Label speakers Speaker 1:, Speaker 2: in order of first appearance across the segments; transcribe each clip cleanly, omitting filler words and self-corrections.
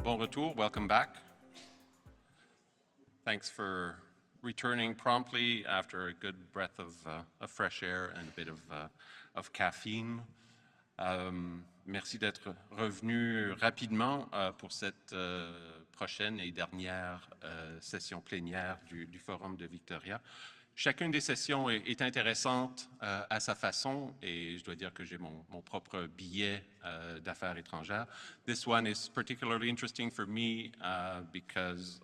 Speaker 1: Bon retour, welcome back. Thanks for returning promptly after a good breath of fresh air and a bit of caffeine. Merci d'être revenu rapidement pour cette prochaine et dernière session plénière du Forum de Victoria. Chacune des sessions est intéressante à sa façon et je dois dire que j'ai mon propre billet d'affaires étrangères. This one is particularly interesting for me because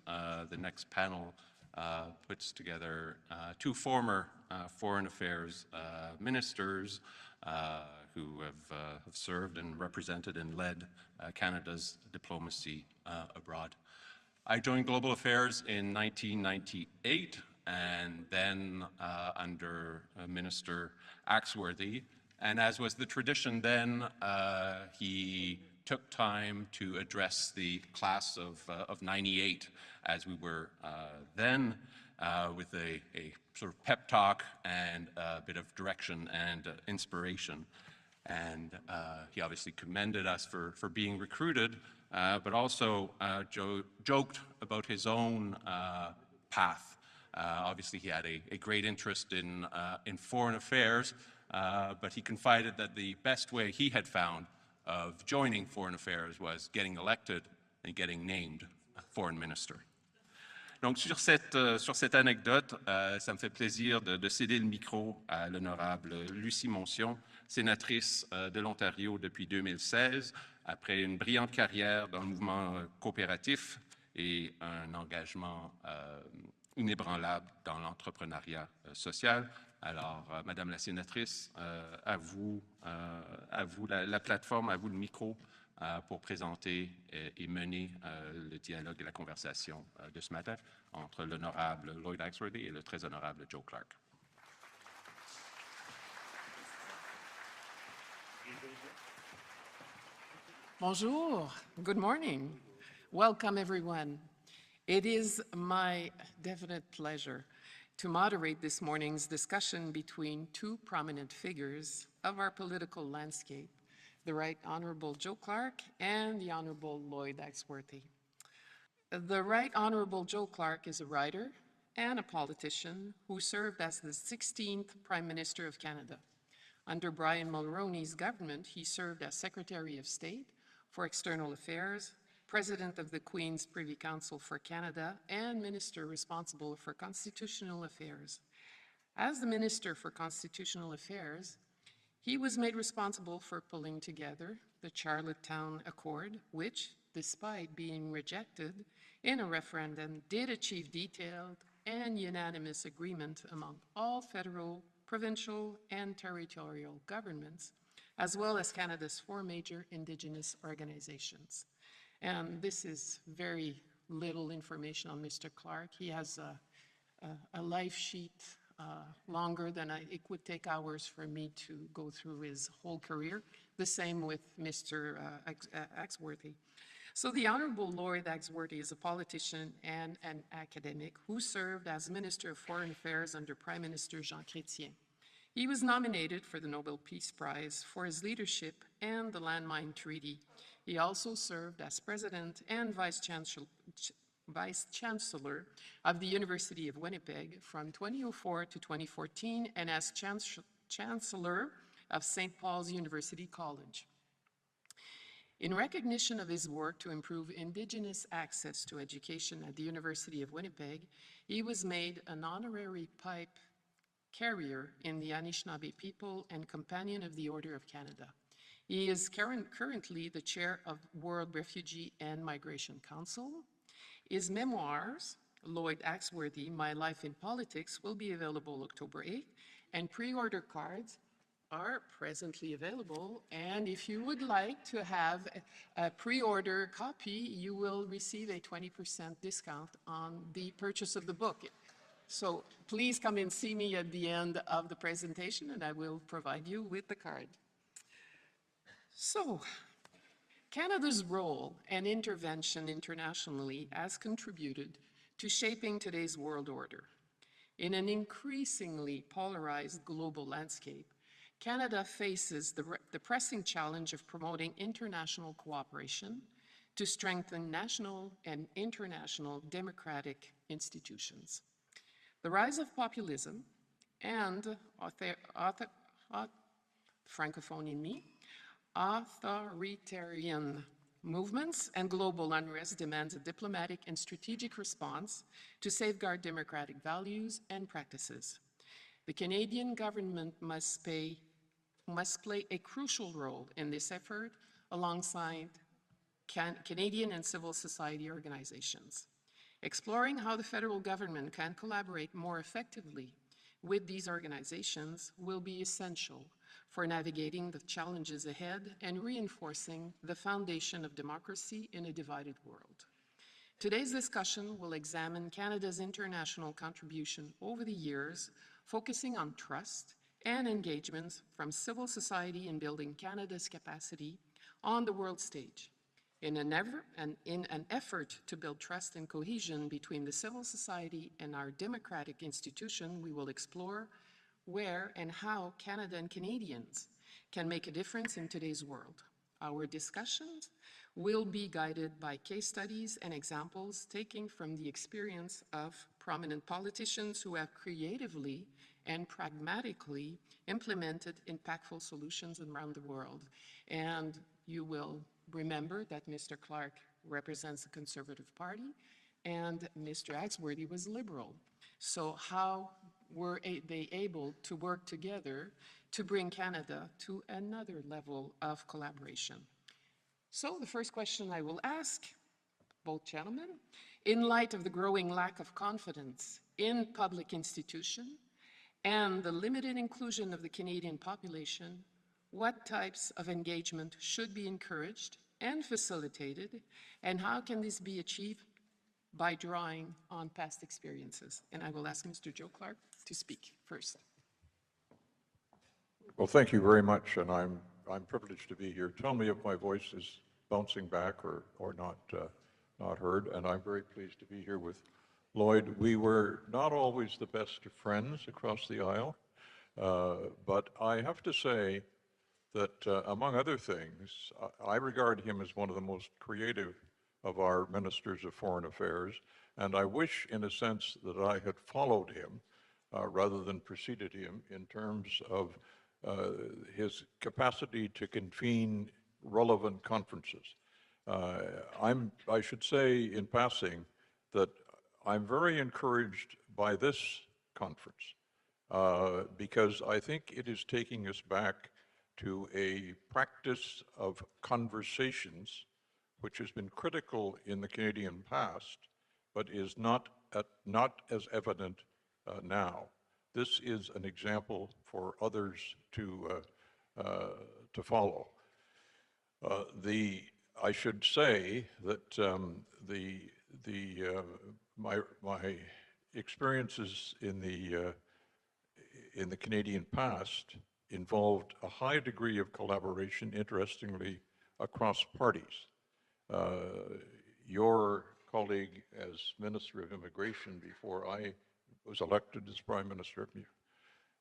Speaker 1: the next panel puts together two former foreign affairs ministers who have served and represented and led Canada's diplomacy abroad. I joined Global Affairs in 1998 and then under Minister Axworthy. And as was the tradition then, he took time to address the class of 98 as we were then with a sort of pep talk and a bit of direction and inspiration. And he obviously commended us for being recruited, but also joked about his own path. Obviously, he had a great interest in foreign affairs, but he confided that the best way he had found of joining foreign affairs was getting elected and getting named foreign minister. Donc, sur cette anecdote, ça me fait plaisir de céder le micro à l'honorable Lucie Moncion, sénatrice de l'Ontario depuis 2016, après une brillante carrière dans le mouvement coopératif et un engagement inébranlable dans l'entrepreneuriat social. Alors, Madame la sénatrice, à vous la plateforme, à vous le micro pour présenter et mener le dialogue et la conversation de ce matin entre l'honorable Lloyd Axworthy et le très honorable Joe Clark.
Speaker 2: Bonjour, good morning. Welcome everyone. It is my definite pleasure to moderate this morning's discussion between two prominent figures of our political landscape, the Right Honorable Joe Clark and the Honorable Lloyd Axworthy. The Right Honorable Joe Clark is a writer and a politician who served as the 16th Prime Minister of Canada. Under Brian Mulroney's government, he served as Secretary of State for External Affairs, President of the Queen's Privy Council for Canada, and Minister responsible for Constitutional Affairs. As the Minister for Constitutional Affairs, he was made responsible for pulling together the Charlottetown Accord, which, despite being rejected in a referendum, did achieve detailed and unanimous agreement among all federal, provincial, and territorial governments, as well as Canada's 4 major Indigenous organizations. And this is very little information on Mr. Clark. He has a life sheet longer than it would take hours for me to go through his whole career. The same with Mr. Axworthy. So the Honorable Lloyd Axworthy is a politician and an academic who served as Minister of Foreign Affairs under Prime Minister Jean Chrétien. He was nominated for the Nobel Peace Prize for his leadership and the Landmine Treaty. He also served as President and Vice Chancellor of the University of Winnipeg from 2004 to 2014 and as Chancellor of St. Paul's University College. In recognition of his work to improve Indigenous access to education at the University of Winnipeg, he was made an honorary pipe carrier in the Anishinaabe people and companion of the Order of Canada. He is currently the chair of World Refugee and Migration Council. His memoirs, Lloyd Axworthy, My Life in Politics, will be available October 8th, and pre-order cards are presently available. And if you would like to have a pre-order copy, you will receive a 20% discount on the purchase of the book. So please come and see me at the end of the presentation, and I will provide you with the card. So, Canada's role and intervention internationally has contributed to shaping today's world order. In an increasingly polarized global landscape, Canada faces the pressing challenge of promoting international cooperation, to strengthen national and international democratic institutions. The rise of populism and francophone in me, authoritarian movements and global unrest demands a diplomatic and strategic response to safeguard democratic values and practices. The Canadian government must play a crucial role in this effort alongside Canadian and civil society organizations. Exploring how the federal government can collaborate more effectively with these organizations will be essential for navigating the challenges ahead and reinforcing the foundation of democracy in a divided world. Today's discussion will examine Canada's international contribution over the years, focusing on trust and engagement from civil society in building Canada's capacity on the world stage. In an effort to build trust and cohesion between the civil society and our democratic institution, we will explore where and how Canada and Canadians can make a difference in today's world. Our discussions will be guided by case studies and examples taken from the experience of prominent politicians who have creatively and pragmatically implemented impactful solutions around the world. And you will remember that Mr. Clark represents the Conservative Party and Mr. Axworthy was Liberal. So how were they able to work together to bring Canada to another level of collaboration? So the first question I will ask both gentlemen, in light of the growing lack of confidence in public institutions and the limited inclusion of the Canadian population, what types of engagement should be encouraged and facilitated, and how can this be achieved by drawing on past experiences? And I will ask Mr. Joe Clark to speak first.
Speaker 3: Well, thank you very much, and I'm privileged to be here. Tell me if my voice is bouncing back or not heard, and I'm very pleased to be here with Lloyd. We were not always the best of friends across the aisle, but I have to say that among other things, I regard him as one of the most creative of our ministers of foreign affairs, and I wish in a sense that I had followed him rather than preceded him in terms of his capacity to convene relevant conferences. I should say in passing that I'm very encouraged by this conference because I think it is taking us back to a practice of conversations which has been critical in the Canadian past, but is not as evident now. This is an example for others to follow. I should say that my experiences in the Canadian past involved a high degree of collaboration, interestingly, across parties. Your colleague as Minister of Immigration before I was elected as Prime Minister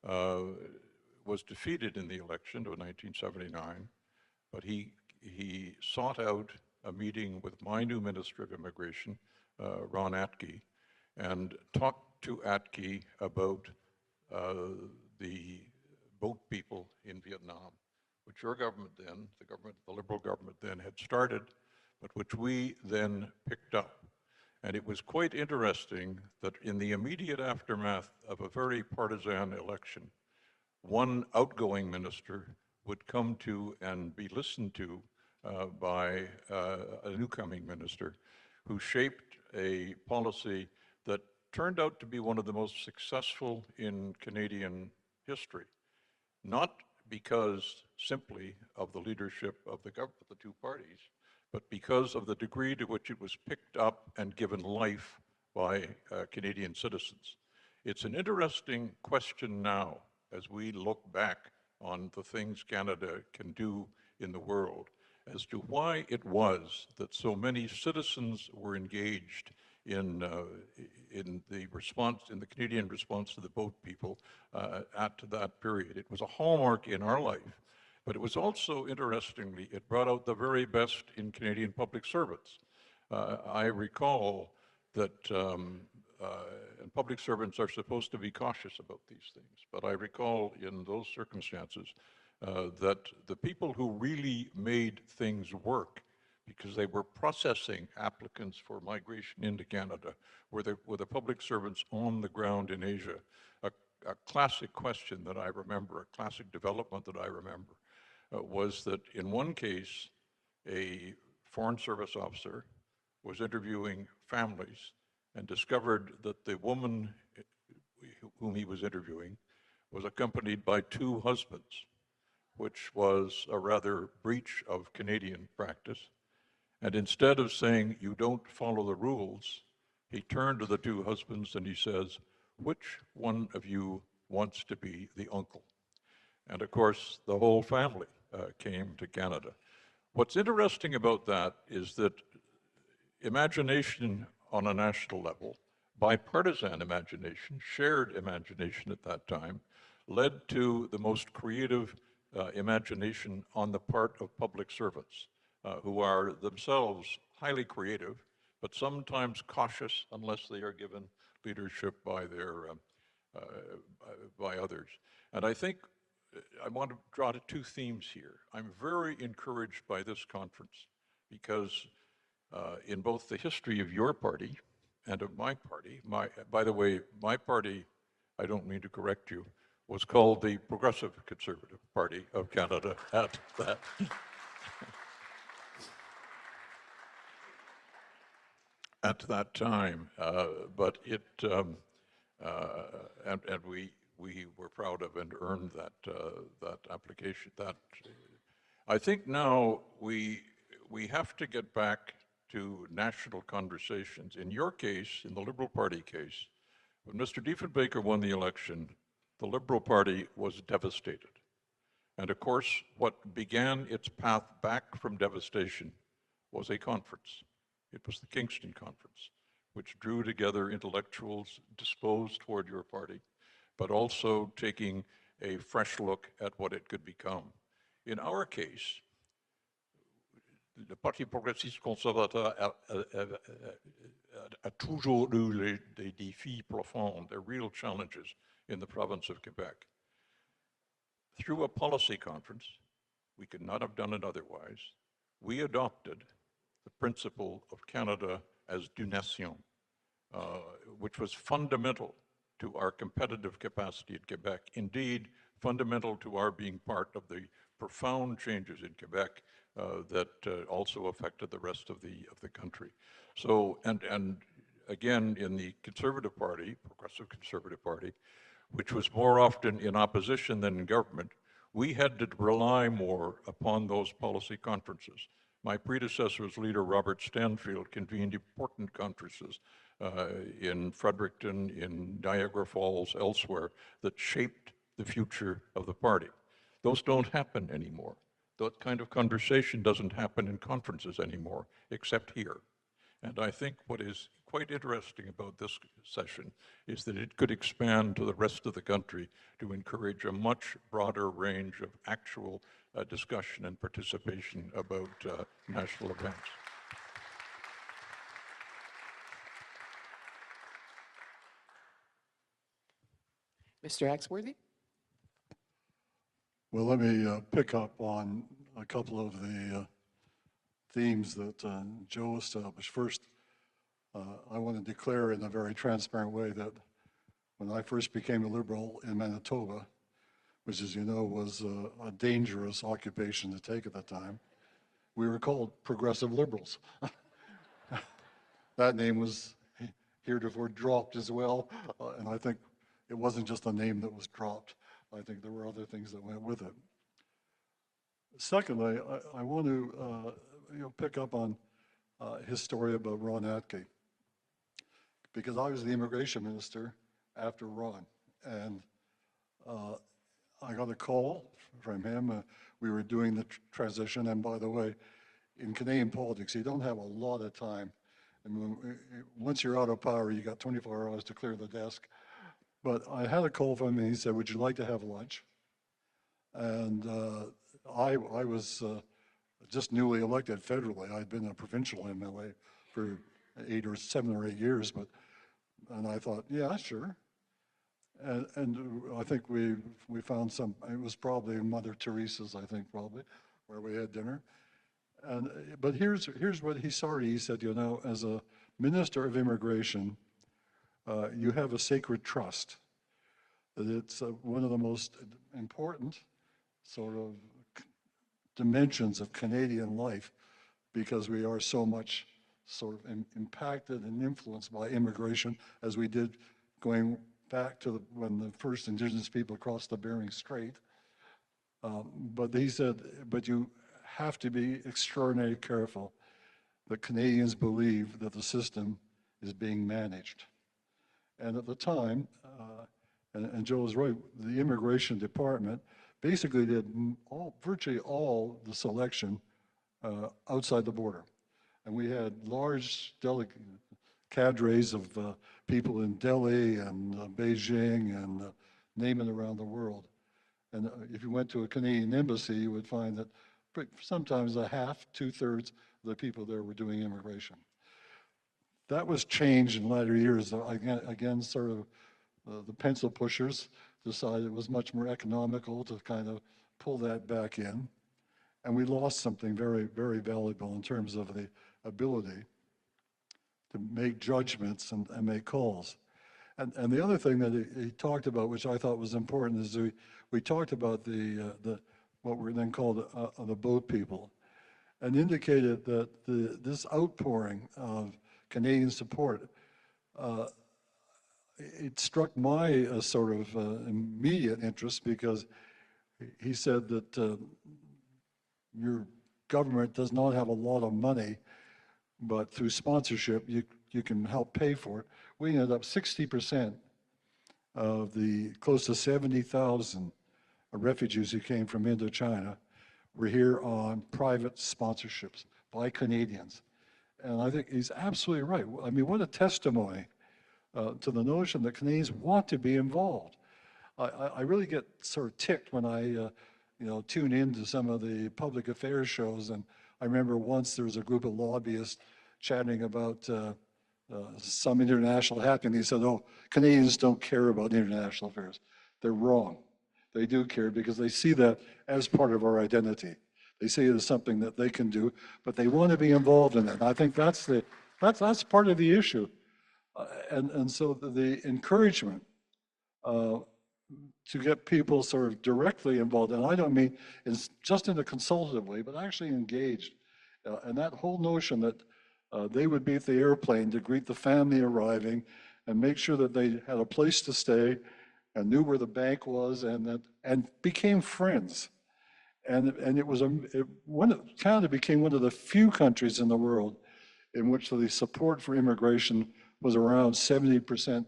Speaker 3: was defeated in the election of 1979, but he sought out a meeting with my new Minister of Immigration, Ron Atke, and talked to Atke about the boat people in Vietnam, which your government then, the Liberal government then had started, but which we then picked up. And it was quite interesting that in the immediate aftermath of a very partisan election, one outgoing minister would come to and be listened to by a newcoming minister who shaped a policy that turned out to be one of the most successful in Canadian history. Not because simply of the leadership of the two parties, but because of the degree to which it was picked up and given life by Canadian citizens. It's an interesting question now as we look back on the things Canada can do in the world as to why it was that so many citizens were engaged in the Canadian response to the boat people at that period. It was a hallmark in our life, But it was also, interestingly, it brought out the very best in Canadian public servants. I recall that, and public servants are supposed to be cautious about these things, but I recall in those circumstances that the people who really made things work, because they were processing applicants for migration into Canada, were the public servants on the ground in Asia. A classic question that I remember, a classic development that I remember, was that in one case, a Foreign Service officer was interviewing families and discovered that the woman whom he was interviewing was accompanied by 2 husbands, which was a rather breach of Canadian practice. And instead of saying, you don't follow the rules, he turned to the 2 husbands and he says, which one of you wants to be the uncle? And of course, the whole family came to Canada. What's interesting about that is that imagination on a national level, bipartisan imagination, shared imagination at that time, led to the most creative imagination on the part of public servants, who are themselves highly creative, but sometimes cautious unless they are given leadership by others. And I think I want to draw to 2 themes here. I'm very encouraged by this conference because in both the history of your party and of my party, by the way, my party, I don't mean to correct you, was called the Progressive Conservative Party of Canada at that. At that time, but it, and we were proud of and earned that application. I think now we have to get back to national conversations. In your case, in the Liberal Party case, when Mr. Diefenbaker won the election, the Liberal Party was devastated. And of course, what began its path back from devastation was a conference. It was the Kingston Conference, which drew together intellectuals disposed toward your party, but also taking a fresh look at what it could become. In our case, le Parti progressiste conservateur a toujours eu des défis profonds, the real challenges in the province of Quebec. Through a policy conference, we could not have done it otherwise, we adopted the principle of Canada as deux nations, which was fundamental to our competitive capacity in Quebec, indeed fundamental to our being part of the profound changes in Quebec that also affected the rest of the country. So, and again, in the Conservative Party, Progressive Conservative Party, which was more often in opposition than in government, we had to rely more upon those policy conferences. My predecessor's leader, Robert Stanfield, convened important conferences in Fredericton, in Niagara Falls, elsewhere, that shaped the future of the party. Those don't happen anymore. That kind of conversation doesn't happen in conferences anymore, except here. And I think what is quite interesting about this session is that it could expand to the rest of the country to encourage a much broader range of actual discussion and participation about national events.
Speaker 2: Mr. Axworthy?
Speaker 4: Well, let me pick up on a couple of the themes that Joe established. First, I want to declare in a very transparent way that when I first became a Liberal in Manitoba, which, as you know, was a dangerous occupation to take at the time, we were called Progressive Liberals. That name was heretofore dropped as well, and I think it wasn't just a name that was dropped. I think there were other things that went with it. Secondly, I want to pick up on his story about Ron Atke, because I was the immigration minister after Ron, and I got a call from him. We were doing the transition, and by the way, in Canadian politics, you don't have a lot of time. I mean, once you're out of power, you got 24 hours to clear the desk. But I had a call from him, and he said, would you like to have lunch? And I was just newly elected federally. I'd been a provincial MLA for 7 or 8 years, and I thought, yeah, sure. And I think we found some, it was probably Mother Teresa's, I think, probably, where we had dinner. But here's what he said, you know, as a minister of immigration, you have a sacred trust. That it's one of the most important sort of dimensions of Canadian life, because we are so much sort of impacted and influenced by immigration, as we did going back to when the first Indigenous people crossed the Bering Strait. But he said, but you have to be extraordinarily careful that Canadians believe that the system is being managed. And at the time, and Joe is right, the immigration department basically did virtually all the selection outside the border. And we had large cadres of people in Delhi and Beijing and name it around the world. And if you went to a Canadian embassy, you would find that sometimes a half, 2/3 of the people there were doing immigration. That was changed in latter years. Again, sort of the pencil pushers decided it was much more economical to kind of pull that back in. And we lost something very, very valuable in terms of the ability to make judgments and make calls. And the other thing that he talked about, which I thought was important, is we talked about what were then called the boat people, and indicated that this outpouring of Canadian support, it struck my sort of immediate interest, because he said that your government does not have a lot of money, but through sponsorship, you can help pay for it. We ended up 60% of the close to 70,000 refugees who came from Indochina were here on private sponsorships by Canadians. And I think he's absolutely right. I mean, what a testimony to the notion that Canadians want to be involved. I really get sort of ticked when I tune into some of the public affairs shows. And I remember once there was a group of lobbyists chatting about some international happening. He said, oh, Canadians don't care about international affairs. They're wrong. They do care, because they see that as part of our identity. They see it as something that they can do, but they want to be involved in it. And I think that's part of the issue. And so the encouragement to get people sort of directly involved, and I don't mean it's just in a consultative way, but actually engaged. And that whole notion that they would be at the airplane to greet the family arriving and make sure that they had a place to stay and knew where the bank was, and became friends. And Canada became one of the few countries in the world in which the support for immigration was around 70%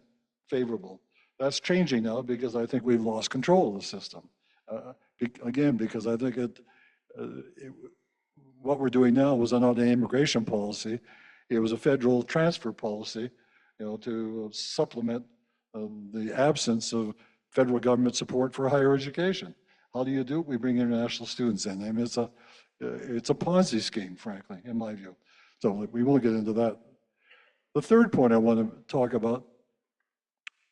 Speaker 4: favorable. That's changing now, because I think we've lost control of the system. Again, because I think what we're doing now was not an immigration policy. It was a federal transfer policy, to supplement the absence of federal government support for higher education. How do you do it? We bring international students in. I mean, it's a Ponzi scheme, frankly, in my view. So we won't get into that. The third point I want to talk about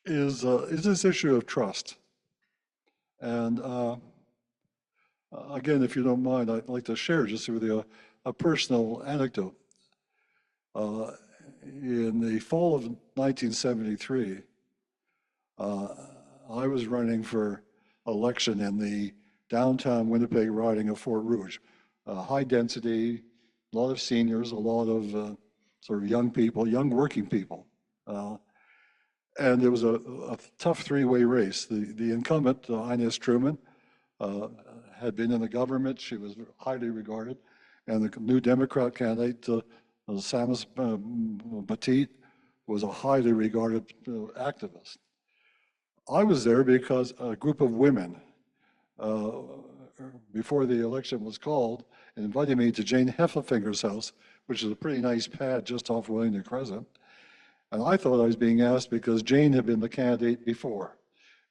Speaker 4: is this issue of trust. And again, if you don't mind, I'd like to share just with you a personal anecdote. In the fall of 1973, I was running for election in the downtown Winnipeg riding of Fort Rouge. High density, a lot of seniors, a lot of sort of young people, young working people. And it was a tough three-way race. The incumbent, Ines Truman, had been in the government. She was highly regarded. And the new Democrat candidate, Samus Batit, was a highly regarded activist. I was there because a group of women, before the election was called, invited me to Jane Heffelfinger's house, which is a pretty nice pad just off Wellington Crescent. And I thought I was being asked because Jane had been the candidate before.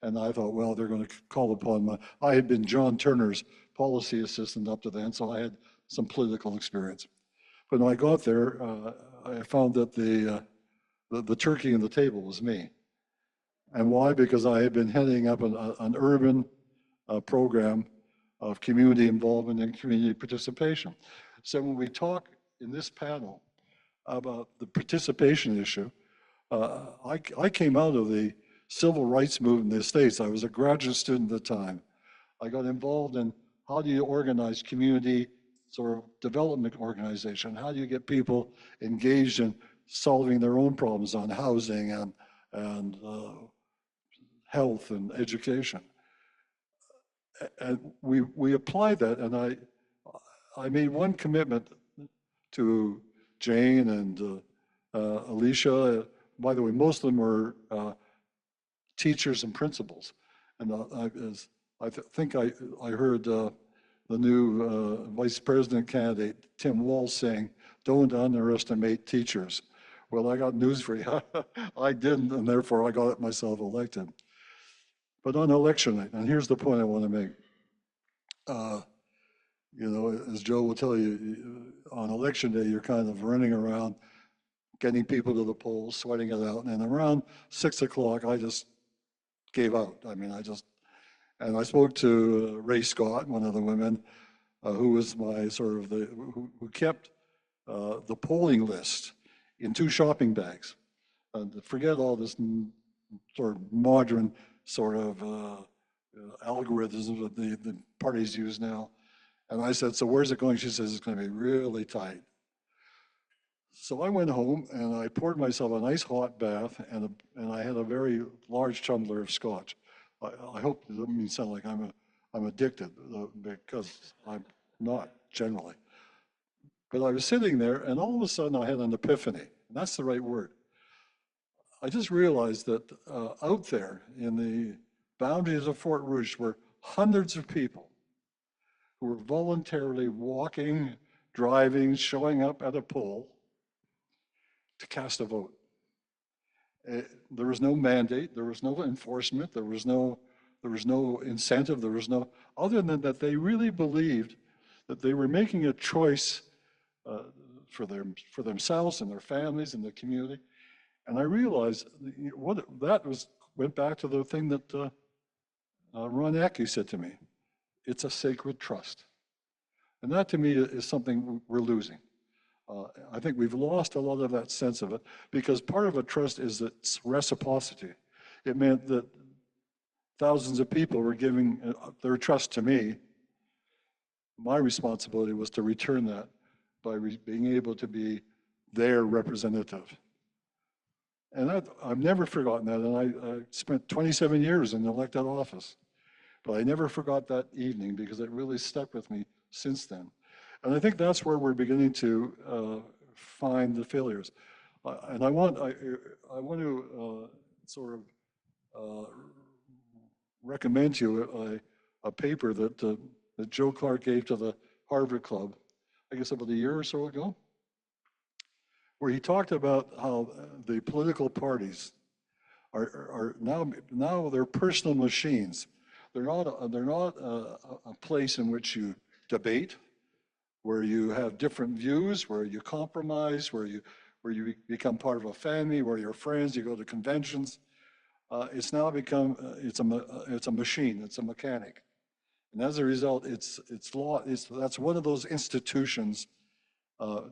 Speaker 4: And I thought, well, they're going to call upon I had been John Turner's policy assistant up to then, so I had some political experience. But when I got there, I found that the turkey on the table was me. And why? Because I had been heading up an urban program of community involvement and community participation. So when we talk in this panel about the participation issue, I came out of the civil rights movement in the States. I was a graduate student at the time. I got involved in how do you organize community sort of development organization? How do you get people engaged in solving their own problems on housing and health and education? And we applied that, and I made one commitment to Jane and Alicia. By the way, most of them were teachers and principals. And I think I heard the new vice president candidate, Tim Walz, saying, don't underestimate teachers. Well, I got news for you. I didn't, and therefore I got myself elected. But on election night, and here's the point I want to make. You know, as Joe will tell you, on election day, you're kind of running around, getting people to the polls, sweating it out. And around 6 o'clock, I just gave out. I mean, and I spoke to Ray Scott, one of the women, who was my sort of who kept the polling list in 2 shopping bags. Forget all this sort of modern sort of algorithms that the parties use now. And I said, so where's it going? She says, it's going to be really tight. So I went home and I poured myself a nice hot bath, and I had a very large tumbler of scotch. I hope it doesn't mean sound like I'm addicted, because I'm not generally. But I was sitting there, and all of a sudden I had an epiphany. And that's the right word. I just realized that out there in the boundaries of Fort Rouge were hundreds of people who were voluntarily walking, driving, showing up at a poll to cast a vote. There was no mandate, there was no enforcement, there was no incentive, there was no, other than that they really believed that they were making a choice for themselves and their families and the community. And I realized went back to the thing that Ron Atke said to me. It's a sacred trust. And that to me is something we're losing. I think we've lost a lot of that sense of it, because part of a trust is its reciprocity. It meant that thousands of people were giving their trust to me. My responsibility was to return that by being able to be their representative. And I've never forgotten that, and I spent 27 years in elected office. But I never forgot that evening, because it really stuck with me since then. And I think that's where we're beginning to find the failures. And I want to sort of recommend to you a paper that Joe Clark gave to the Harvard Club, I guess about a year or so ago, where he talked about how the political parties are now they're personal machines. They're not a place in which you debate, where you have different views, where you compromise, where you become part of a family, where you're friends, you go to conventions. It's now become it's a machine, it's a mechanic, and as a result, that's one of those institutions,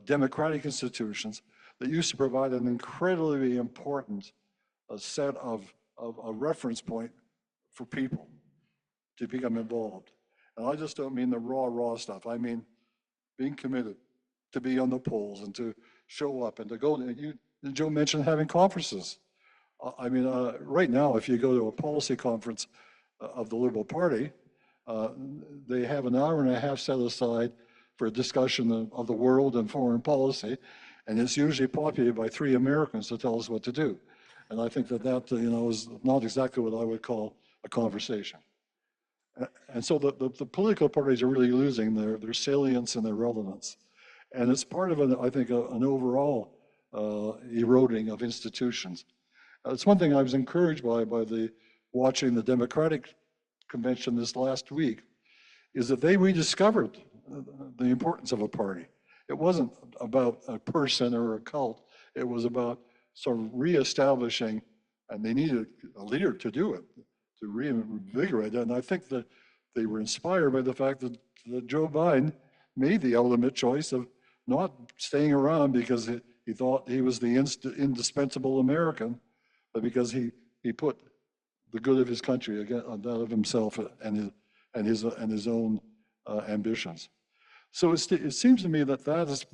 Speaker 4: democratic institutions, that used to provide an incredibly important set of a reference point for people to become involved. And I just don't mean the raw stuff. I mean being committed to be on the polls and to show up and to go. Joe mentioned having conferences. I mean, right now, if you go to a policy conference of the Liberal Party, they have an hour and a half set aside for a discussion of the world and foreign policy, and it's usually populated by 3 Americans to tell us what to do. And I think that is not exactly what I would call a conversation. And so the political parties are really losing their salience and their relevance. And it's part of, I think, an overall eroding of institutions. It's one thing I was encouraged by watching the Democratic convention this last week is that they rediscovered the importance of a party. It wasn't about a person or a cult. It was about sort of reestablishing, and they needed a leader to do it, to reinvigorate it. And I think that they were inspired by the fact that Joe Biden made the ultimate choice of not staying around because he thought he was the indispensable American, but because he put the good of his country on that of himself and his own ambitions. So it seems to me that's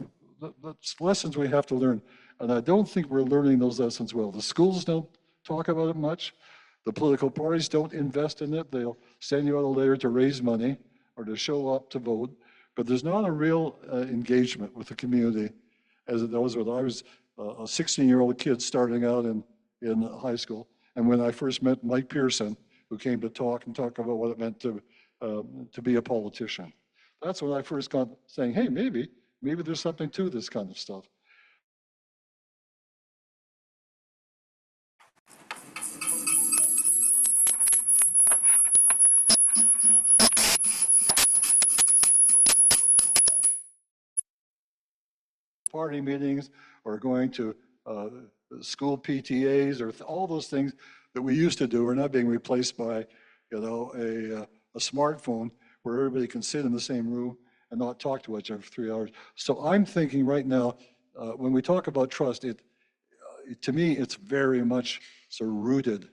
Speaker 4: lessons we have to learn, and I don't think we're learning those lessons well. The schools don't talk about it much. The political parties don't invest in it. They'll send you out a letter to raise money or to show up to vote, but there's not a real engagement with the community as it was when I was a 16-year-old kid starting out in high school. And when I first met Mike Pearson, who came to talk about what it meant to be a politician. That's when I first got saying, hey, maybe there's something to this kind of stuff. Party meetings or going to school PTAs or all those things that we used to do are now being replaced by, a smartphone where everybody can sit in the same room and not talk to each other for 3 hours. So I'm thinking right now, when we talk about trust, to me, it's very much sort of rooted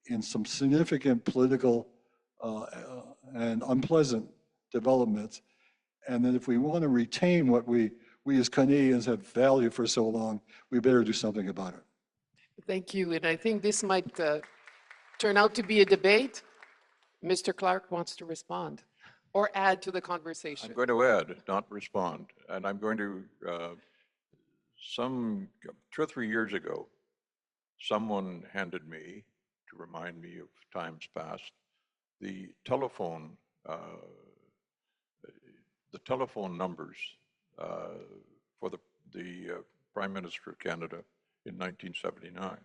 Speaker 4: in some significant political and unpleasant developments. And then if we want to retain what we as Canadians have valued for so long, we better do something about it.
Speaker 2: Thank you. And I think this might turn out to be a debate. Mr. Clark wants to respond or add to the conversation.
Speaker 3: I'm going to add, not respond. And I'm going to, 2 or 3 years ago, someone handed me, to remind me of times past, the telephone numbers for the Prime Minister of Canada in 1979.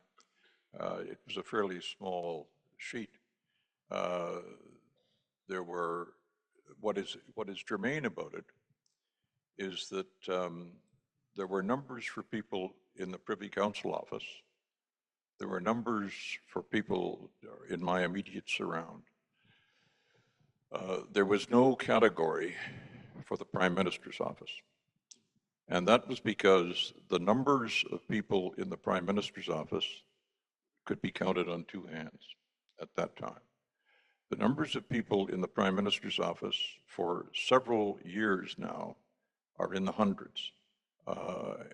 Speaker 3: It was a fairly small sheet. There were, what is germane about it is that there were numbers for people in the Privy Council office. There were numbers for people in my immediate surround. There was no category for the Prime Minister's office. And that was because the numbers of people in the Prime Minister's office could be counted on 2 hands at that time. The numbers of people in the Prime Minister's office for several years now are in the hundreds.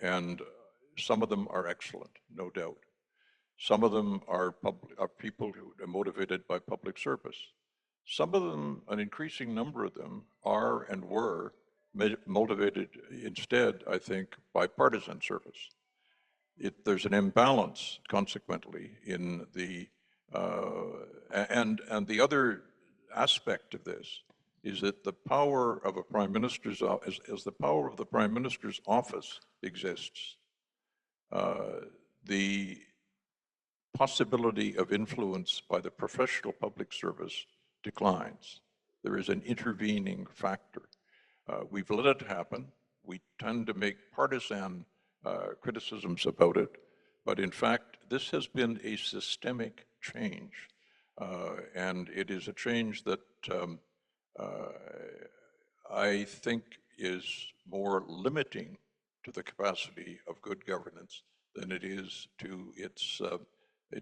Speaker 3: And some of them are excellent, no doubt. Some of them are people who are motivated by public service. Some of them, an increasing number of them, are and were motivated instead, I think, by partisan service. There's an imbalance, consequently, in the, and the other aspect of this is that the power of a Prime Minister's office, as the power of the Prime Minister's office exists, the possibility of influence by the professional public service declines. There is an intervening factor. We've let it happen. We tend to make partisan criticisms about it, but in fact, this has been a systemic change, and it is a change that I think is more limiting to the capacity of good governance than it is to its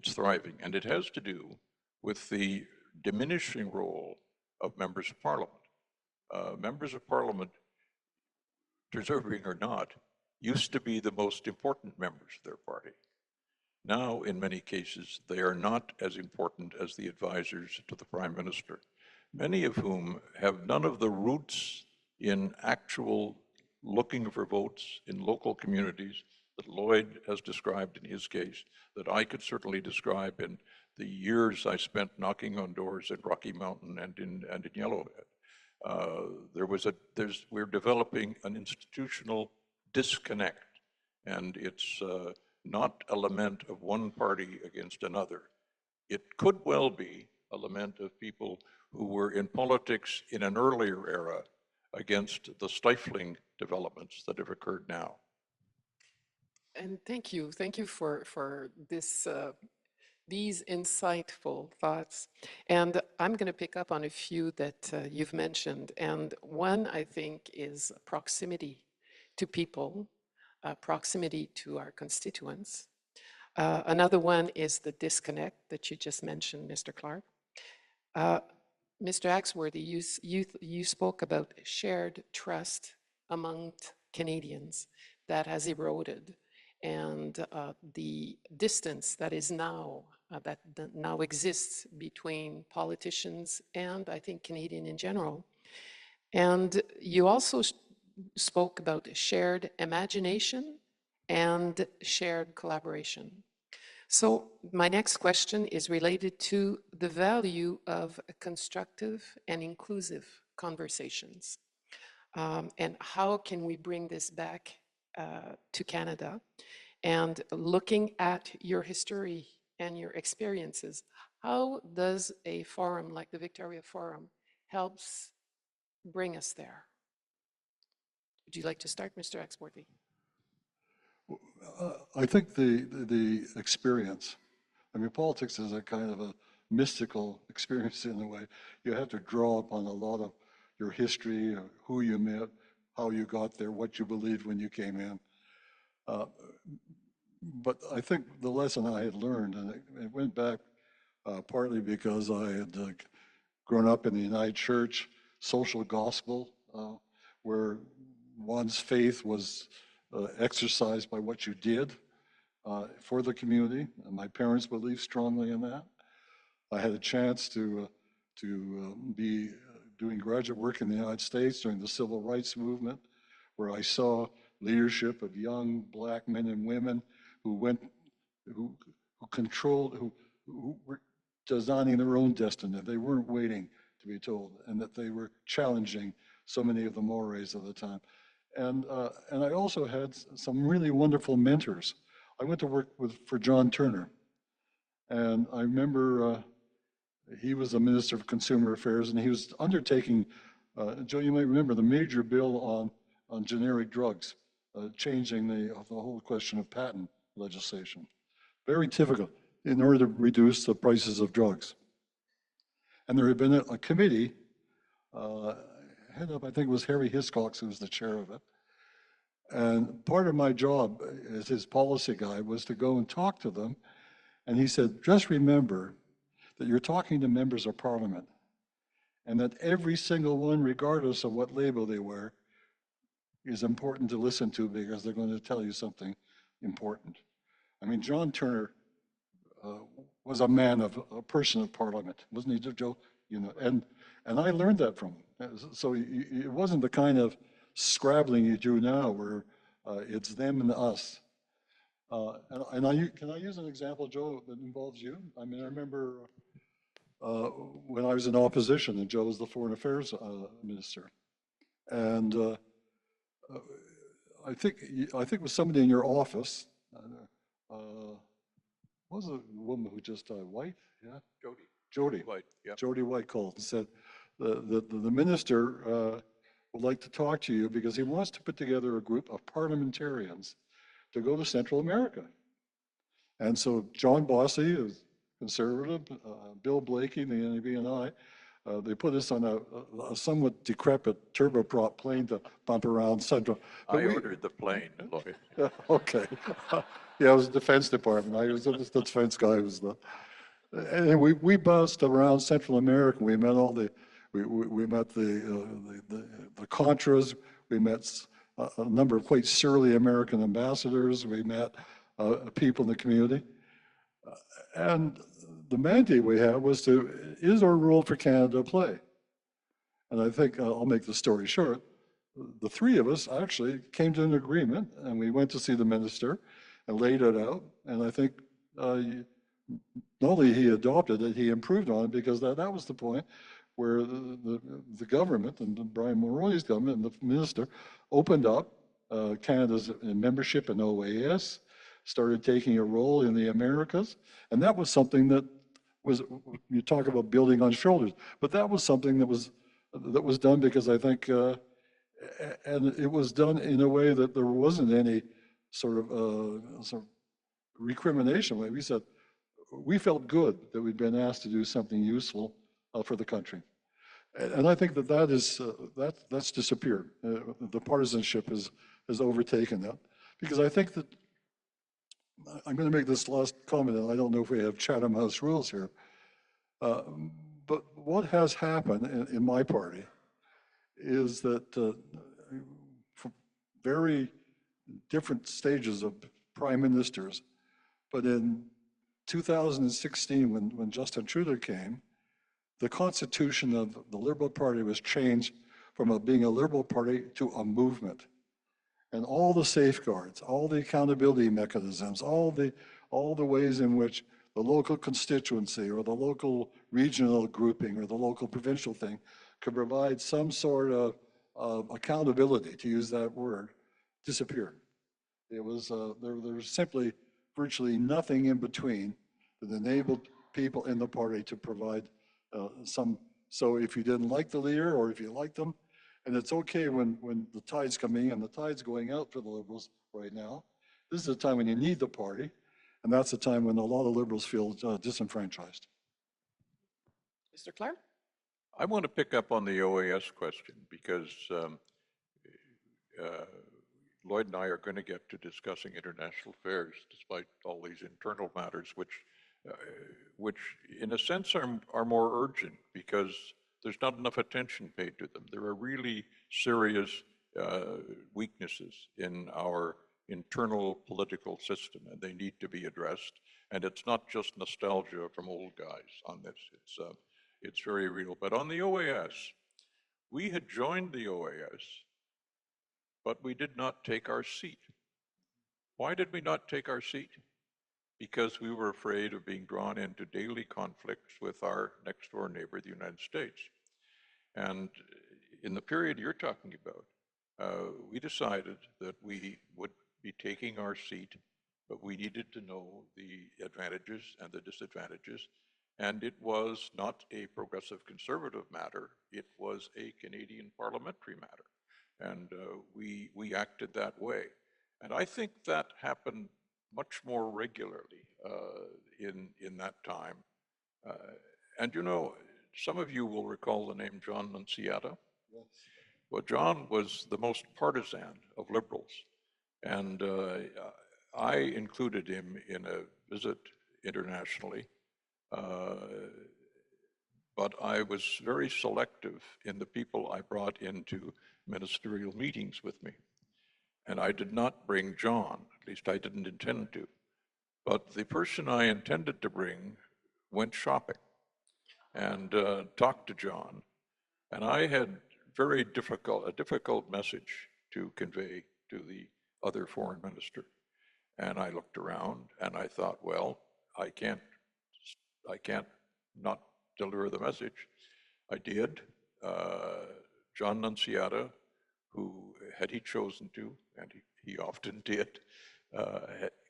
Speaker 3: thriving. And it has to do with the diminishing role of members of parliament. Members of parliament, deserving or not, used to be the most important members of their party. Now, in many cases, they are not as important as the advisors to the Prime Minister, many of whom have none of the roots in actual looking for votes in local communities that Lloyd has described in his case, that I could certainly describe in the years I spent knocking on doors at Rocky Mountain and in Yellowhead. We're developing an institutional disconnect, and it's not a lament of one party against another. it could well be a lament of people who were in politics in an earlier era against the stifling developments that have occurred now.
Speaker 2: And thank you for this, these insightful thoughts. And I'm going to pick up on a few that you've mentioned. And one, I think, is proximity to people, proximity to our constituents. Another one is the disconnect that you just mentioned, Mr. Clark. Mr. Axworthy, you spoke about shared trust among Canadians that has eroded, and the distance that is now, that now exists between politicians and I think Canadian in general. And you also spoke about shared imagination and shared collaboration. So my next question is related to the value of constructive and inclusive conversations. And how can we bring this back to Canada? And looking at your history and your experiences, how does a forum like the Victoria Forum helps bring us there? Would you like to start, Mr. Axworthy?
Speaker 4: I think the experience, I mean, politics is a kind of a mystical experience in a way. You have to draw upon a lot of your history, who you met, how you got there, what you believed when you came in. But I think the lesson I had learned, and it went back partly because I had grown up in the United Church, social gospel, where one's faith was exercised by what you did for the community. And my parents believed strongly in that. I had a chance to be doing graduate work in the United States during the Civil Rights Movement, where I saw leadership of young Black men and women who controlled, who were designing their own destiny. They weren't waiting to be told, and that they were challenging so many of the mores of the time. And I also had some really wonderful mentors. I went to work for John Turner, and I remember he was the Minister of Consumer Affairs, and he was undertaking, Joe, you might remember the major bill on generic drugs, changing the whole question of patent legislation. Very typical, in order to reduce the prices of drugs. And there had been a committee, head up, I think it was Harry Hiscox who was the chair of it. And part of my job as his policy guy was to go and talk to them. And he said, just remember that you're talking to members of parliament, and that every single one, regardless of what label they wear, is important to listen to because they're going to tell you something important. I mean, John Turner was a man of a person of parliament, wasn't he, Joe? You know, and I learned that from him. So it wasn't the kind of scrabbling you do now where it's them and us. Can I use an example, Joe, that involves you? I mean, I remember when I was in opposition and Joe was the foreign affairs minister. And I think it was somebody in your office, was a woman who just White, yeah? Jody
Speaker 3: White, yeah.
Speaker 4: Jody White called and said, the minister would like to talk to you because he wants to put together a group of parliamentarians to go to Central America. And so John Bossy, who's conservative, Bill Blakey, the NAB, and I, they put us on a somewhat decrepit turboprop plane to bump around Central.
Speaker 3: I ordered the plane, Lloyd.
Speaker 4: Okay. Yeah, it was the Defense Department. I was the defense guy. And we bounced around Central America. We met all we met the Contras. We met a number of quite surly American ambassadors. We met people in the community. And the mandate we had was is our role for Canada play? And I think, I'll make the story short, the three of us actually came to an agreement, and we went to see the minister and laid it out. And I think not only he adopted it, he improved on it, because that was the point where the government, and Brian Mulroney's government and the minister, opened up Canada's membership in OAS, started taking a role in the Americas. And that was something that was, you talk about building on shoulders, but that was something that was done because I think, and it was done in a way that there wasn't any sort of recrimination. We said, we felt good that we'd been asked to do something useful for the country. And I think that's disappeared. The partisanship has overtaken that. Because I think that, I'm going to make this last comment, and I don't know if we have Chatham House rules here, but what has happened in my party is that from very different stages of prime ministers, but in 2016, when Justin Trudeau came, the constitution of the Liberal Party was changed from being a Liberal Party to a movement. And all the safeguards, all the accountability mechanisms, all the ways in which the local constituency or the local regional grouping or the local provincial thing could provide some sort of accountability, to use that word, disappeared. It was, there was simply virtually nothing in between that enabled people in the party to provide so if you didn't like the leader or if you liked them, and it's okay when the tide's coming and the tide's going out for the Liberals right now, this is a time when you need the party, and that's the time when a lot of Liberals feel disenfranchised.
Speaker 2: Mr. Clark?
Speaker 3: I want to pick up on the OAS question because Lloyd and I are going to get to discussing international affairs despite all these internal matters, which in a sense are more urgent because there's not enough attention paid to them. There are really serious weaknesses in our internal political system, and they need to be addressed. And it's not just nostalgia from old guys on this. It's very real. But on the OAS, we had joined the OAS, but we did not take our seat. Why did we not take our seat? Because we were afraid of being drawn into daily conflicts with our next door neighbor, the United States. And in the period you're talking about, we decided that we would be taking our seat, but we needed to know the advantages and the disadvantages. And it was not a progressive conservative matter, it was a Canadian parliamentary matter. And we acted that way. And I think that happened much more regularly in that time. And you know, some of you will recall the name John Nunziata.
Speaker 4: Yes.
Speaker 3: Well, John was the most partisan of Liberals. And I included him in a visit internationally. But I was very selective in the people I brought into ministerial meetings with me. And I did not bring John, at least I didn't intend to. But the person I intended to bring went shopping and talked to John. And I had a difficult message to convey to the other foreign minister. And I looked around and I thought, well, I can't not deliver the message. I did. John Nunziata, who, had he chosen to, and he often did,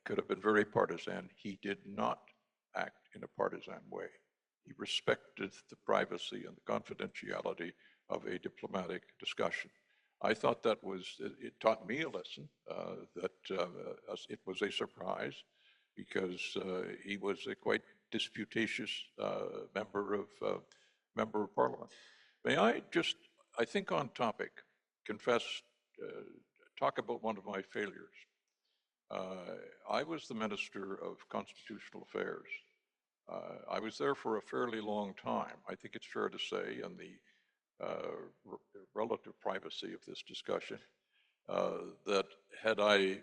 Speaker 3: could have been very partisan. He did not act in a partisan way. He respected the privacy and the confidentiality of a diplomatic discussion. I thought that it taught me a lesson, that it was a surprise because he was a quite disputatious member of Parliament. May I just, I think on topic, talk about one of my failures. I was the Minister of Constitutional Affairs. I was there for a fairly long time. I think it's fair to say, in the relative privacy of this discussion, that had I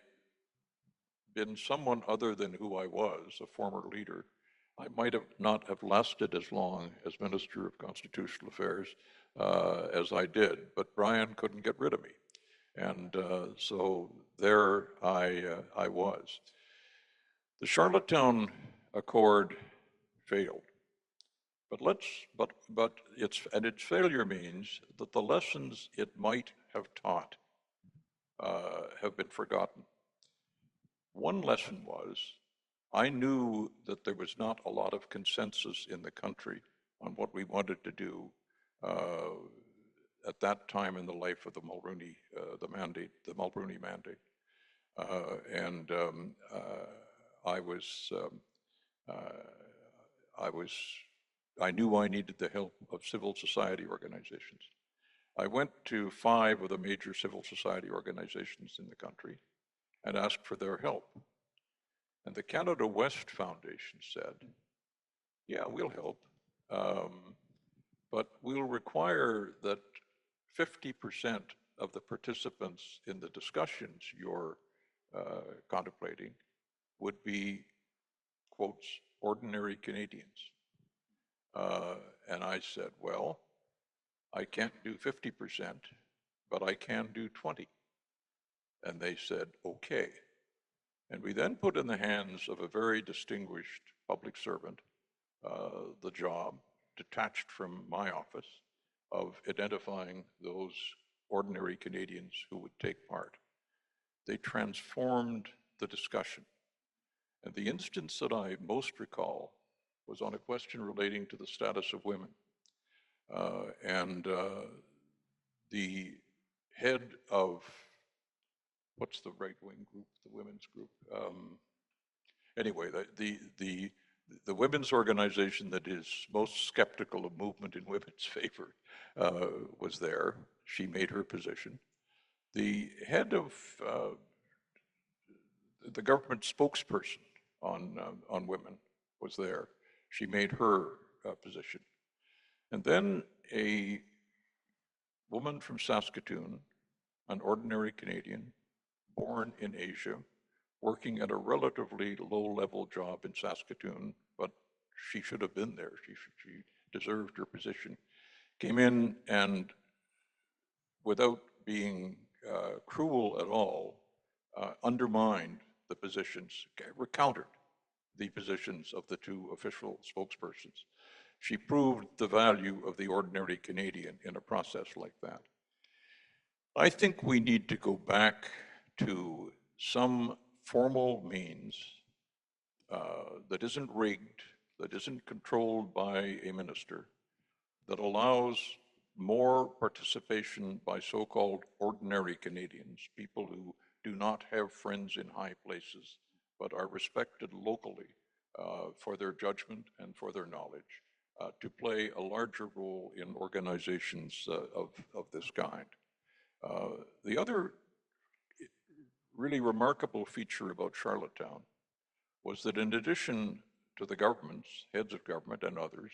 Speaker 3: been someone other than who I was, a former leader, I might have not have lasted as long as Minister of Constitutional Affairs as I did, but Brian couldn't get rid of me. And so there I was. The Charlottetown Accord failed, but its failure means that the lessons it might have taught have been forgotten. One lesson was I knew that there was not a lot of consensus in the country on what we wanted to do at that time in the life of the Mulroney, the Mulroney mandate. I knew I needed the help of civil society organizations. I went to 5 of the major civil society organizations in the country and asked for their help. And the Canada West Foundation said, yeah, we'll help, but we'll require that 50% of the participants in the discussions you're contemplating would be, quotes, ordinary Canadians. And I said, well, I can't do 50%, but I can do 20. And they said, okay. And we then put in the hands of a very distinguished public servant the job, detached from my office, of identifying those ordinary Canadians who would take part. They transformed the discussion. And the instance that I most recall was on a question relating to the status of women. The head of, what's the right-wing group, the women's group? Anyway, the women's organization that is most skeptical of movement in women's favor was there. She made her position. The head of the government spokesperson on women was there. She made her position. And then a woman from Saskatoon, an ordinary Canadian, born in Asia, working at a relatively low-level job in Saskatoon, but she should have been there. She deserved her position. Came in and, without being cruel at all, undermined the positions, recountered the positions of the 2 official spokespersons. She proved the value of the ordinary Canadian in a process like that. I think we need to go back to some formal means that isn't rigged, that isn't controlled by a minister, that allows more participation by so-called ordinary Canadians, people who do not have friends in high places, but are respected locally for their judgment and for their knowledge, to play a larger role in organizations of this kind. The other really remarkable feature about Charlottetown was that, in addition to the governments, heads of government and others,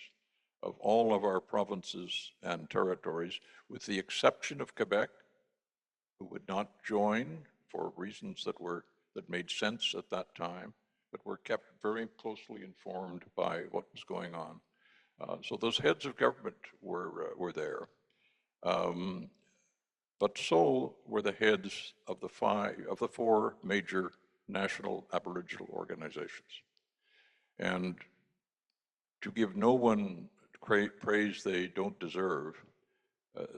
Speaker 3: of all of our provinces and territories, with the exception of Quebec, who would not join for reasons that made sense at that time, but were kept very closely informed by what was going on. So those heads of government were there. But so were the heads of the 4 major national Aboriginal organizations. And to give no one praise they don't deserve,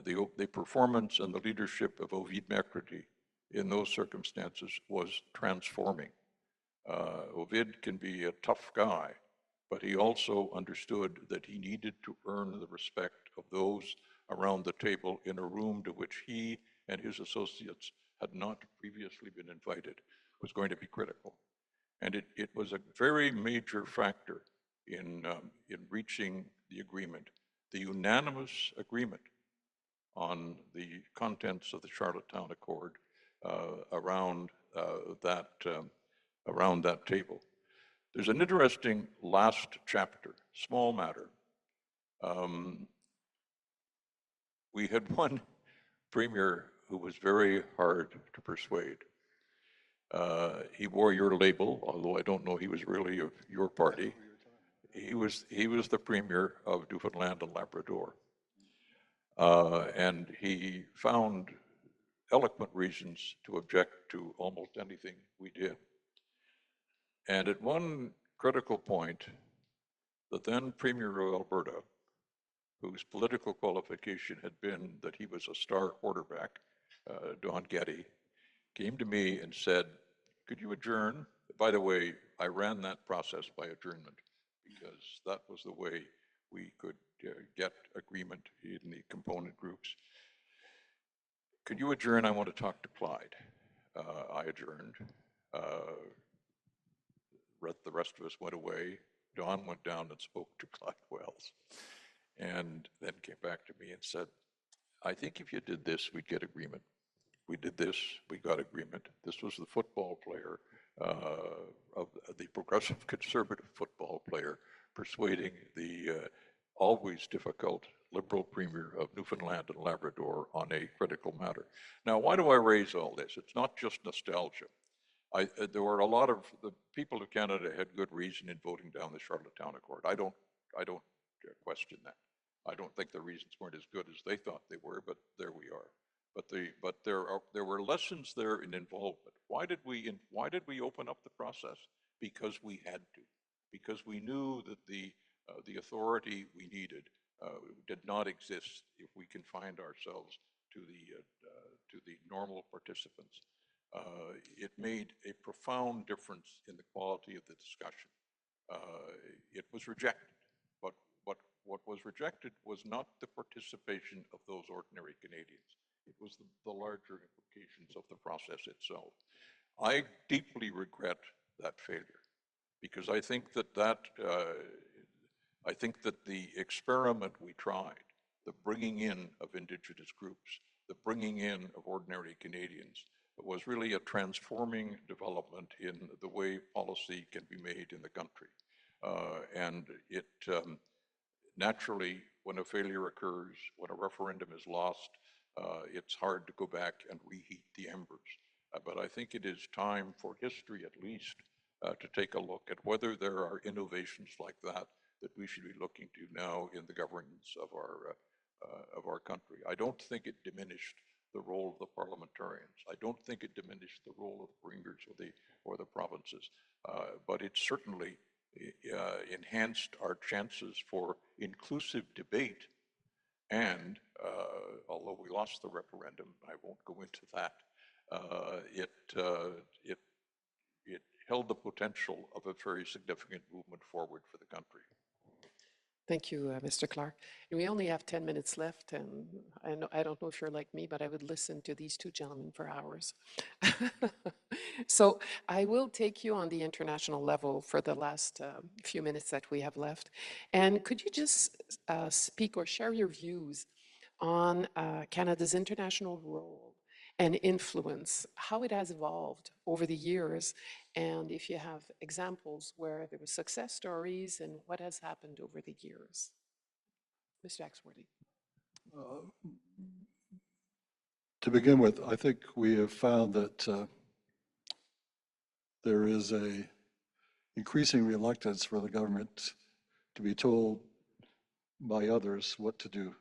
Speaker 3: the performance and the leadership of Ovid McCarthy in those circumstances was transforming. Ovid can be a tough guy, but he also understood that he needed to earn the respect of those around the table in a room to which he and his associates had not previously been invited. Was going to be critical. And it was a very major factor in reaching the agreement, the unanimous agreement on the contents of the Charlottetown Accord around that table. There's an interesting last chapter, small matter. We had one premier who was very hard to persuade. He wore your label, although I don't know he was really of your party. He was the premier of Newfoundland and Labrador. And he found eloquent reasons to object to almost anything we did. And at one critical point, the then Premier of Alberta, whose political qualification had been that he was a star quarterback, Don Getty, came to me and said, could you adjourn? by the way, I ran that process by adjournment because that was the way we could get agreement in the component groups. Could you adjourn? I want to talk to Clyde. I adjourned. The rest of us went away. Don went down and spoke to Clyde Wells and then came back to me and said, I think if you did this, we'd get agreement. We did this, we got agreement. This was the football player, of the progressive conservative football player, persuading the always difficult Liberal Premier of Newfoundland and Labrador on a critical matter. Now, why do I raise all this? It's not just nostalgia. There were a lot of the people of Canada had good reason in voting down the Charlottetown Accord. I don't question that. I don't think the reasons weren't as good as they thought they were, but there we are. But there were lessons there in involvement. Why did we open up the process? Because we had to. Because we knew that the authority we needed did not exist if we confined ourselves to the normal participants. It made a profound difference in the quality of the discussion. It was rejected, but what was rejected was not the participation of those ordinary Canadians. It was the larger implications of the process itself. I deeply regret that failure because I think that the experiment we tried, the bringing in of Indigenous groups, the bringing in of ordinary Canadians, was really a transforming development in the way policy can be made in the country. And it naturally, when a failure occurs, when a referendum is lost, it's hard to go back and reheat the embers. But I think it is time for history, at least, to take a look at whether there are innovations like that we should be looking to now in the governance of our country. I don't think it diminished the role of the parliamentarians. I don't think it diminished the role of the premiers or the provinces, but it certainly enhanced our chances for inclusive debate. And although we lost the referendum, I won't go into that. It held the potential of a very significant movement forward for the country.
Speaker 2: Thank you, Mr. Clark. And we only have 10 minutes left, and I don't know if you're like me, but I would listen to these two gentlemen for hours. So I will take you on the international level for the last few minutes that we have left. And could you just speak or share your views on Canada's international role and influence, how it has evolved over the years, and if you have examples where there were success stories and what has happened over the years. Mr. Axworthy.
Speaker 4: To begin with, I think we have found that there is a increasing reluctance for the government to be told by others what to do.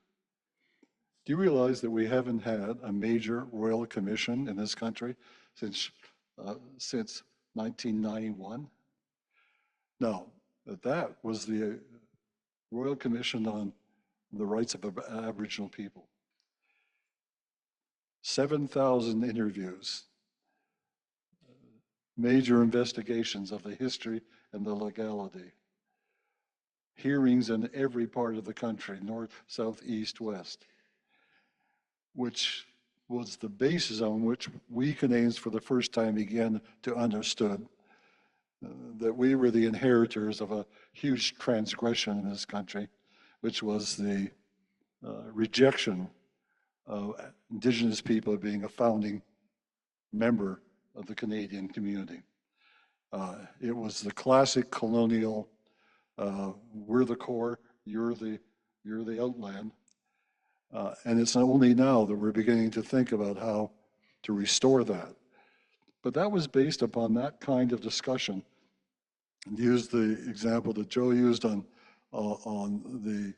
Speaker 4: Do you realize that we haven't had a major royal commission in this country since 1991? No, that was the Royal Commission on the Rights of Aboriginal People. 7,000 interviews, major investigations of the history and the legality, hearings in every part of the country, north, south, east, west, which was the basis on which we Canadians for the first time began to understand that we were the inheritors of a huge transgression in this country, which was the rejection of Indigenous people being a founding member of the Canadian community. It was the classic colonial, we're the core, you're the outland. And it's only now that we're beginning to think about how to restore that. But that was based upon that kind of discussion. And use the example that Joe used on the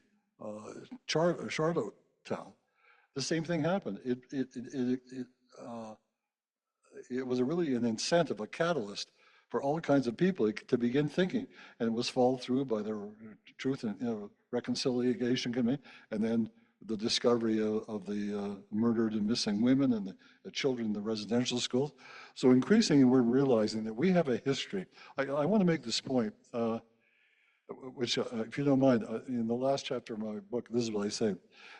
Speaker 4: Charlottetown. The same thing happened. It was really an incentive, a catalyst for all kinds of people to begin thinking, and it was followed through by the Truth and Reconciliation Committee, and then the discovery of the murdered and missing women and the children in the residential schools. So increasingly, we're realizing that we have a history. I want to make this point, which, if you don't mind, in the last chapter of my book, this is what I say,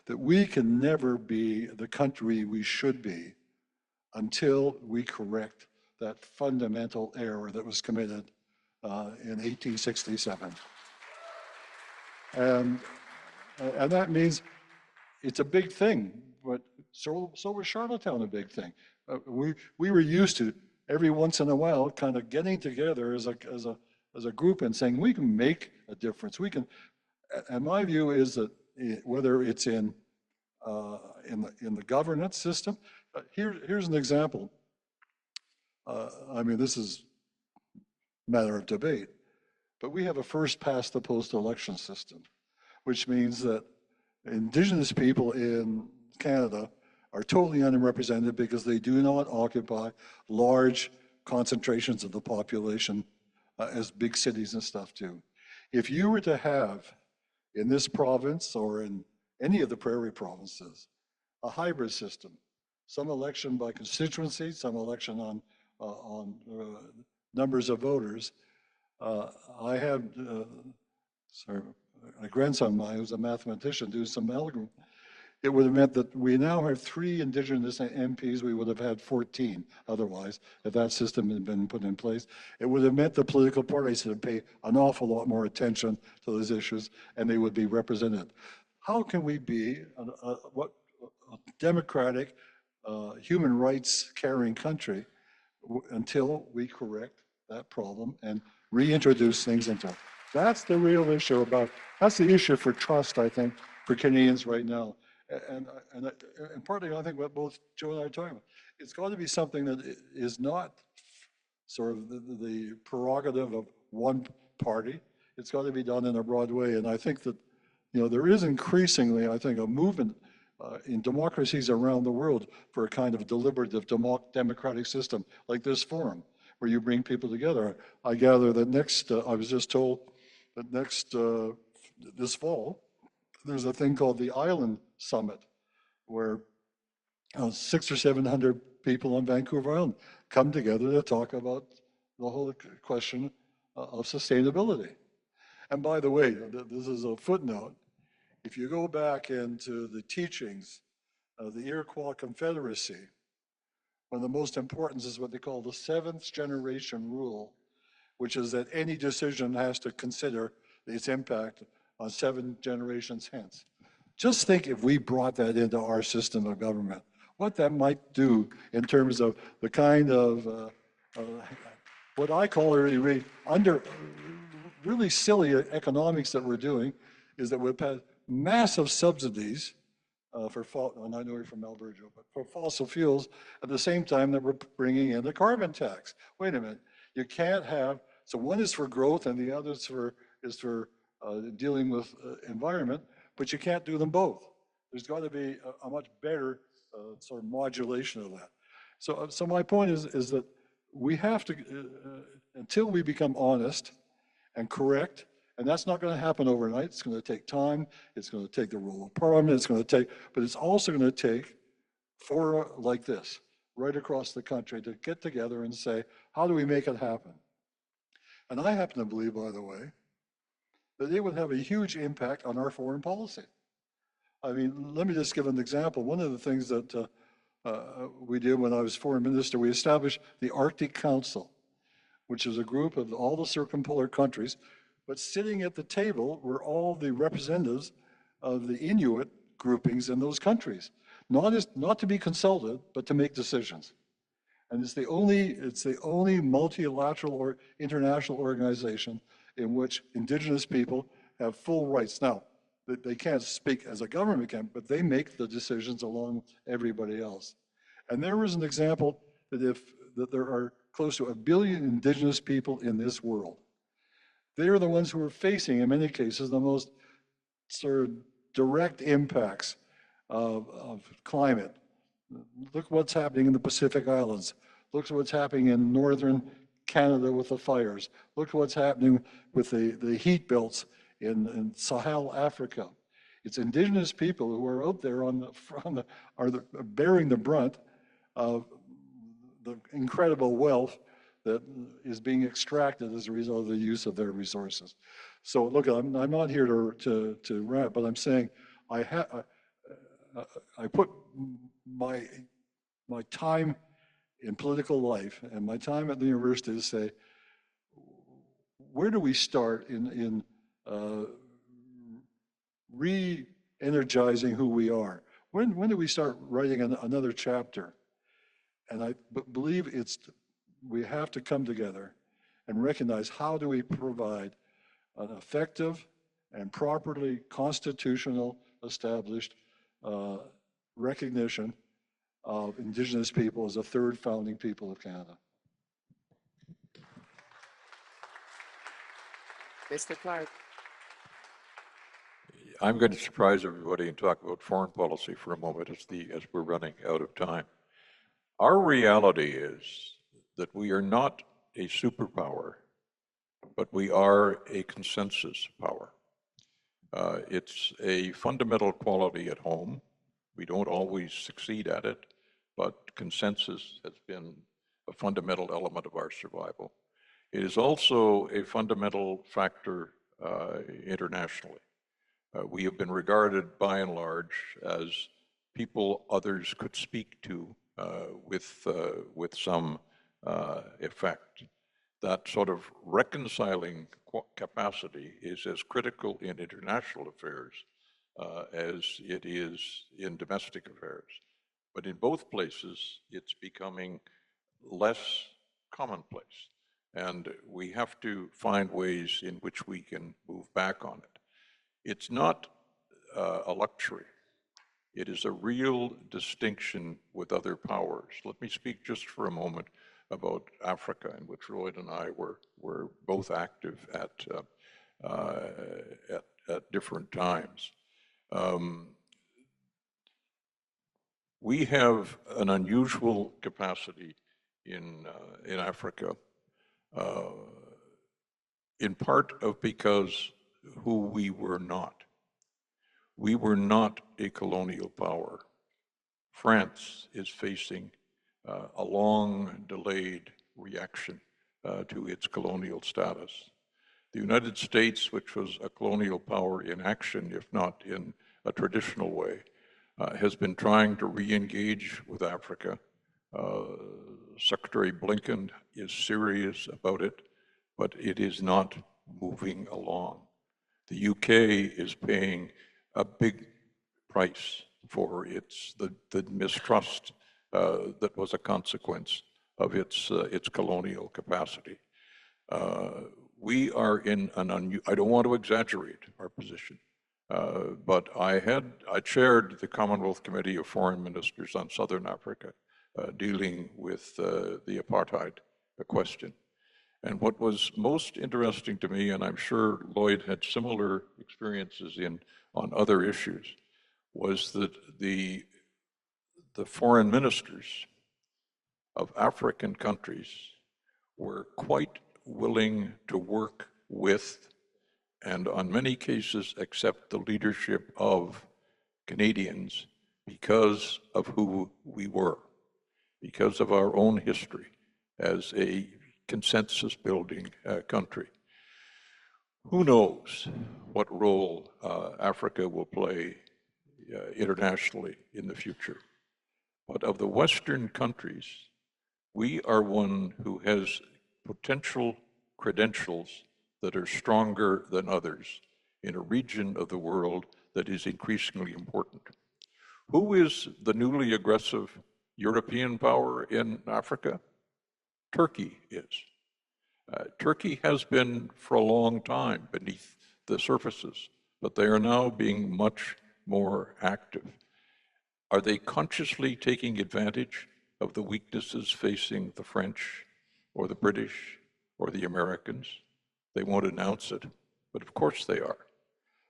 Speaker 4: that we can never be the country we should be until we correct that fundamental error that was committed in 1867. And that means it's a big thing, but so was Charlottetown a big thing. We were used to every once in a while kind of getting together as a group and saying we can make a difference. We can, and my view is that whether it's in the governance system, here's an example. I mean, this is a matter of debate, but we have a first past the post election system, which means that Indigenous people in Canada are totally underrepresented because they do not occupy large concentrations of the population as big cities and stuff do. If you were to have in this province or in any of the prairie provinces a hybrid system, some election by constituency, some election on numbers of voters. I had a grandson of mine who's a mathematician do some algebra. It would have meant that we now have 3 Indigenous MPs. We would have had 14 otherwise if that system had been put in place. It would have meant the political parties would pay an awful lot more attention to those issues and they would be represented. How can we be a democratic, human rights caring country until we correct that problem and reintroduce things into it? That's the real issue that's the issue for trust, I think, for Canadians right now. And partly, I think what both Joe and I are talking about, it's got to be something that is not sort of the prerogative of one party. It's got to be done in a broad way. And I think that, there is increasingly, I think, a movement in democracies around the world for a kind of deliberative democratic system like this forum, where you bring people together. I gather that I was just told that this fall, there's a thing called the Island Summit, where 600 or 700 people on Vancouver Island come together to talk about the whole question of sustainability. And by the way, this is a footnote. If you go back into the teachings of the Iroquois Confederacy, one of the most important is what they call the 7th generation rule, which is that any decision has to consider its impact on 7 generations hence. Just think if we brought that into our system of government, what that might do in terms of the kind of what I call really silly economics that we're doing, is that we've had massive subsidies and I know you're from Alberta, but for fossil fuels at the same time that we're bringing in the carbon tax. Wait a minute, you can't have, so one is for growth and the other is for dealing with environment, but you can't do them both. There's got to be a much better sort of modulation of that. So my point is that we have to, until we become honest and correct, and that's not going to happen overnight. It's going to take time. It's going to take the role of Parliament. It's going to take, but it's also going to take fora like this, right across the country, to get together and say, how do we make it happen? And I happen to believe, by the way, that it would have a huge impact on our foreign policy. I mean, let me just give an example. One of the things that we did when I was foreign minister, we established the Arctic Council, which is a group of all the circumpolar countries, but sitting at the table were all the representatives of the Inuit groupings in those countries, not to be consulted, but to make decisions. And it's the only multilateral or international organization in which Indigenous people have full rights. Now, they can't speak as a government can, but they make the decisions along with everybody else. And there was an example that there are close to 1 billion Indigenous people in this world. They are the ones who are facing, in many cases, the most sort of direct impacts of climate. Look what's happening in the Pacific Islands. Look what's happening in northern Canada with the fires. Look what's happening with the heat belts in Sahel, Africa. It's Indigenous people who are out there bearing the brunt of the incredible wealth that is being extracted as a result of the use of their resources. So look, I'm not here to rant, but I'm saying I put my time in political life and my time at the university to say, where do we start in re-energizing who we are? When do we start writing another chapter? And I believe we have to come together and recognize, how do we provide an effective and properly constitutional established recognition of Indigenous people as a third founding people of Canada.
Speaker 2: Mr. Clark.
Speaker 3: I'm going to surprise everybody and talk about foreign policy for a moment as we're running out of time. Our reality is that we are not a superpower, but we are a consensus power. It's a fundamental quality at home. We don't always succeed at it, but consensus has been a fundamental element of our survival. It is also a fundamental factor internationally. We have been regarded by and large as people others could speak to with some effect. That sort of reconciling capacity is as critical in international affairs as it is in domestic affairs. But in both places, it's becoming less commonplace. And we have to find ways in which we can move back on it. It's not a luxury. It is a real distinction with other powers. Let me speak just for a moment about Africa, in which Lloyd and I were both active at different times. We have an unusual capacity in Africa, in part because who we were not. We were not a colonial power. France is facing a long delayed reaction to its colonial status. The United States, which was a colonial power in action, if not in a traditional way, has been trying to re-engage with Africa. Secretary Blinken is serious about it, but it is not moving along. The UK is paying a big price for the mistrust that was a consequence of its colonial capacity. We are in I don't want to exaggerate our position, but I chaired the Commonwealth Committee of Foreign Ministers on Southern Africa, dealing with the apartheid question. And what was most interesting to me, and I'm sure Lloyd had similar experiences on other issues, was that the foreign ministers of African countries were quite willing to work with, and on many cases accept the leadership of, Canadians because of who we were, because of our own history as a consensus building country. Who knows what role Africa will play internationally in the future. But of the Western countries, we are one who has potential credentials that are stronger than others in a region of the world that is increasingly important. Who is the newly aggressive European power in Africa? Turkey is. Turkey has been for a long time beneath the surfaces, but they are now being much more active. Are they consciously taking advantage of the weaknesses facing the French or the British or the Americans? They won't announce it, but of course they are.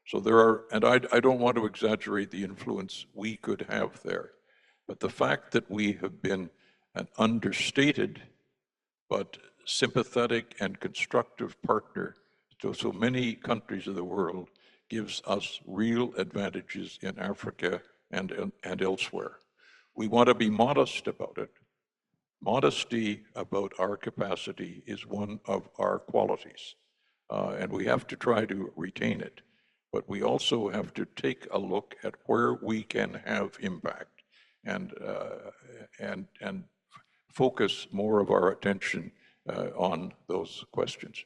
Speaker 3: So there are, and I don't want to exaggerate the influence we could have there, but the fact that we have been an understated but sympathetic and constructive partner to so many countries of the world gives us real advantages in Africa and elsewhere. We want to be modest about it. Modesty about our capacity is one of our qualities, and we have to try to retain it. But we also have to take a look at where we can have impact and focus more of our attention on those questions.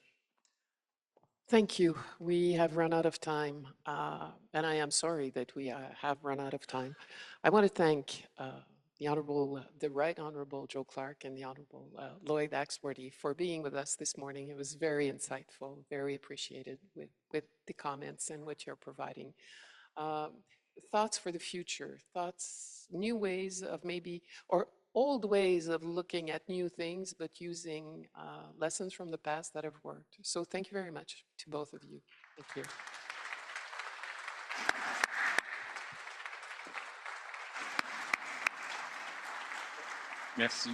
Speaker 2: Thank you. We have run out of time, and I am sorry that we have run out of time. I want to thank the Right Honorable Joe Clark and the Honorable Lloyd Axworthy for being with us this morning. It was very insightful, very appreciated with the comments and what you're providing. Thoughts for the future, thoughts, new ways of maybe, or old ways of looking at new things, but using lessons from the past that have worked. So thank you very much to both of you. Thank you.
Speaker 1: Merci.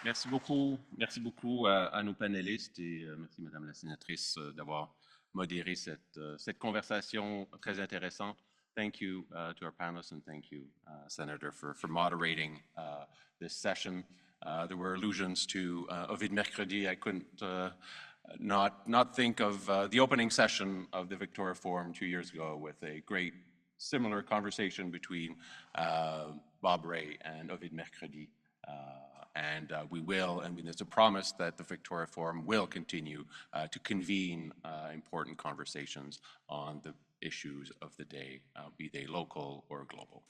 Speaker 1: Merci beaucoup à nos panélistes et merci Madame la Sénatrice d'avoir modéré cette conversation très intéressante. Thank you to our panelists and thank you, Senator, for moderating this session. There were allusions to Ovid Mercredi. I couldn't not think of the opening session of the Victoria Forum 2 years ago with a great similar conversation between Bob Ray and Ovid Mercredi. And we will, I mean, there's a promise that the Victoria Forum will continue to convene important conversations on the issues of the day, be they local or global.